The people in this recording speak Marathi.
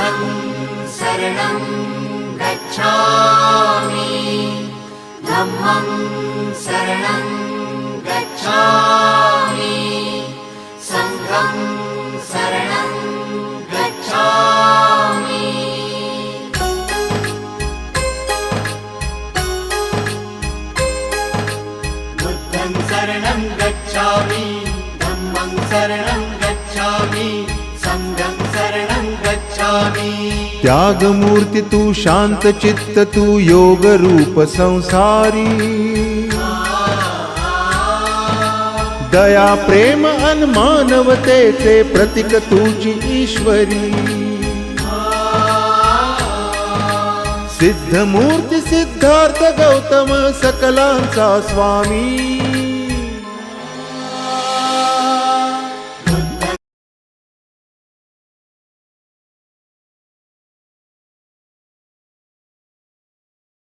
बुद्धं शरणं गच्छामि धम्मं शरणं गच्छामि संघं शरणं गच्छामि बुद्धं शरणं गच्छामि धम्मं शरणं गच्छामि संघं शरणं गच्छामि। त्यागमूर्ती तू शांत चित्त तू योग रूप संसारी दया प्रेम अन मानवतेचे प्रतीक तुझी ईश्वरी सिद्धमूर्ती सिद्धार्थ गौतम सकलांचा स्वामी